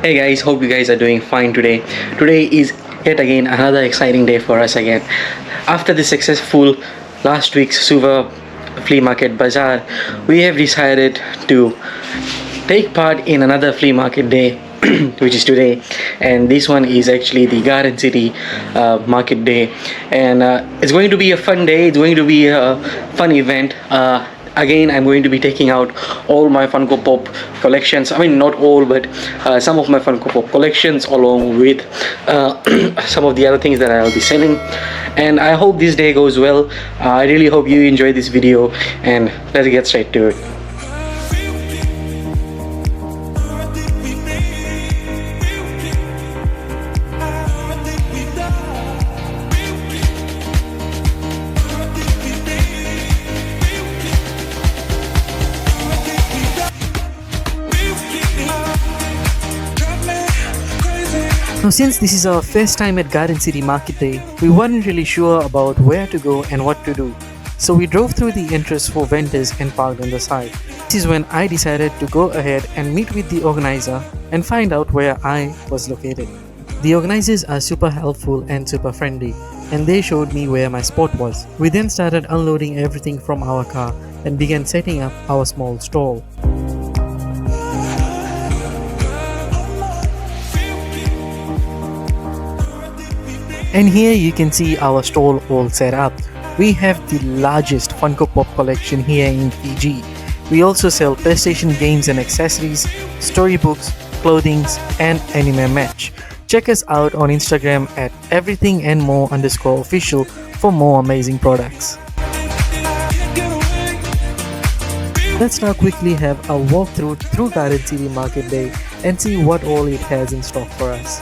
Hey guys, hope you guys are doing fine today. Today is yet again another exciting day for us again. After the successful last week's Suva flea market bazaar, we have decided to take part in another flea market day which is today, and this one is actually the Garden City market day, and it's going to be a fun day. It's going to be a fun event. Again, I'm going to be taking out all my Funko Pop collections. I mean, not all, but some of my Funko Pop collections, along with some of the other things that I'll be selling. And I hope this day goes well. I really hope you enjoy this video, and let's get straight to it. Now, since this is our first time at Garden City Market Day, we weren't really sure about where to go and what to do. So we drove through the entrance for vendors and parked on the side. This is when I decided to go ahead and meet with the organizer and find out where I was located. The organizers are super helpful and super friendly, and they showed me where my spot was. We then started unloading everything from our car and began setting up our small stall. And here you can see our stall all set up. We have the largest Funko Pop collection here in Fiji. We also sell PlayStation games and accessories, storybooks, clothings, and anime merch. Check us out on Instagram at everythingandmore_official for more amazing products. Let's now quickly have a walkthrough through Garden City Market Day and see what all it has in stock for us.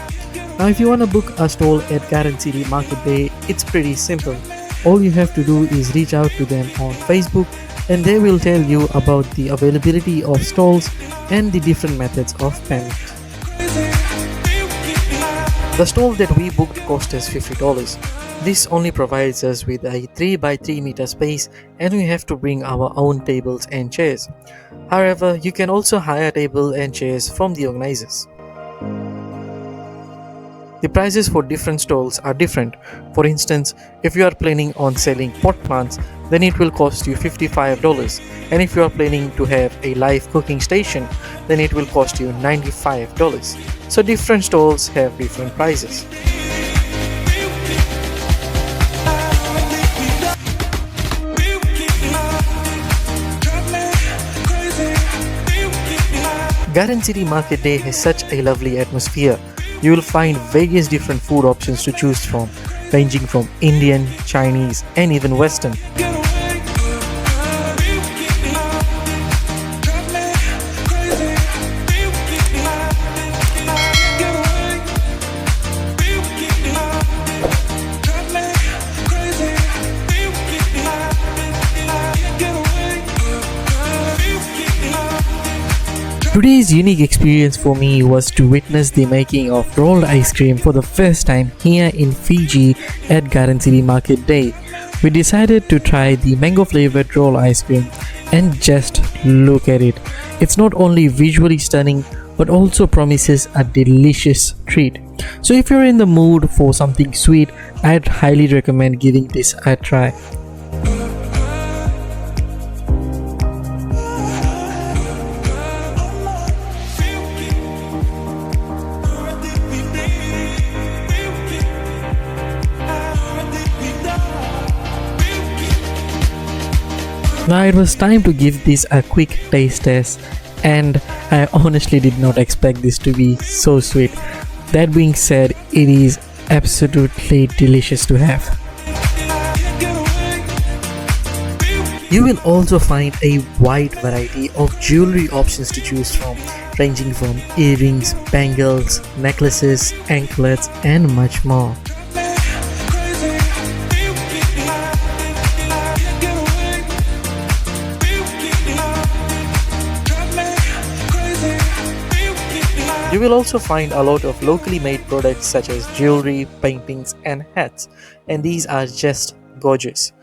Now, if you want to book a stall at Garden City Market Day, it's pretty simple. All you have to do is reach out to them on Facebook, and they will tell you about the availability of stalls and the different methods of payment. The stall that we booked cost us $50. This only provides us with a 3 by 3 meter space, and we have to bring our own tables and chairs. However, you can also hire table and chairs from the organizers. The prices for different stalls are different. For instance, if you are planning on selling pot plants, then it will cost you $55, and if you are planning to have a live cooking station, then it will cost you $95. So different stalls have different prices. Garden City Market Day has such a lovely atmosphere. You will find various different food options to choose from, ranging from Indian, Chinese, and even Western. Today's unique experience for me was to witness the making of rolled ice cream for the first time here in Fiji at Garden City Market Day. We decided to try the mango flavored roll ice cream, and just look at it. It's not only visually stunning but also promises a delicious treat. So if you're in the mood for something sweet, I'd highly recommend giving this a try. Now it was time to give this a quick taste test, and I honestly did not expect this to be so sweet. That being said, it is absolutely delicious to have. You will also find a wide variety of jewelry options to choose from, ranging from earrings, bangles, necklaces, anklets, and much more. You will also find a lot of locally made products such as jewelry, paintings, and hats, and these are just gorgeous.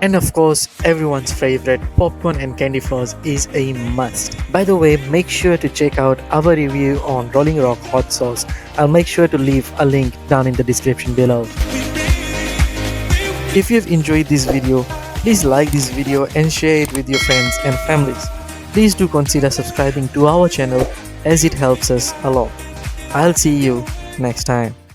And of course, everyone's favorite, popcorn and candy floss is a must. By the way, make sure to check out our review on Rolling Rock hot sauce. I'll make sure to leave a link down in the description below. If you've enjoyed this video, please like this video and share it with your friends and families. Please do consider subscribing to our channel as it helps us a lot. I'll see you next time.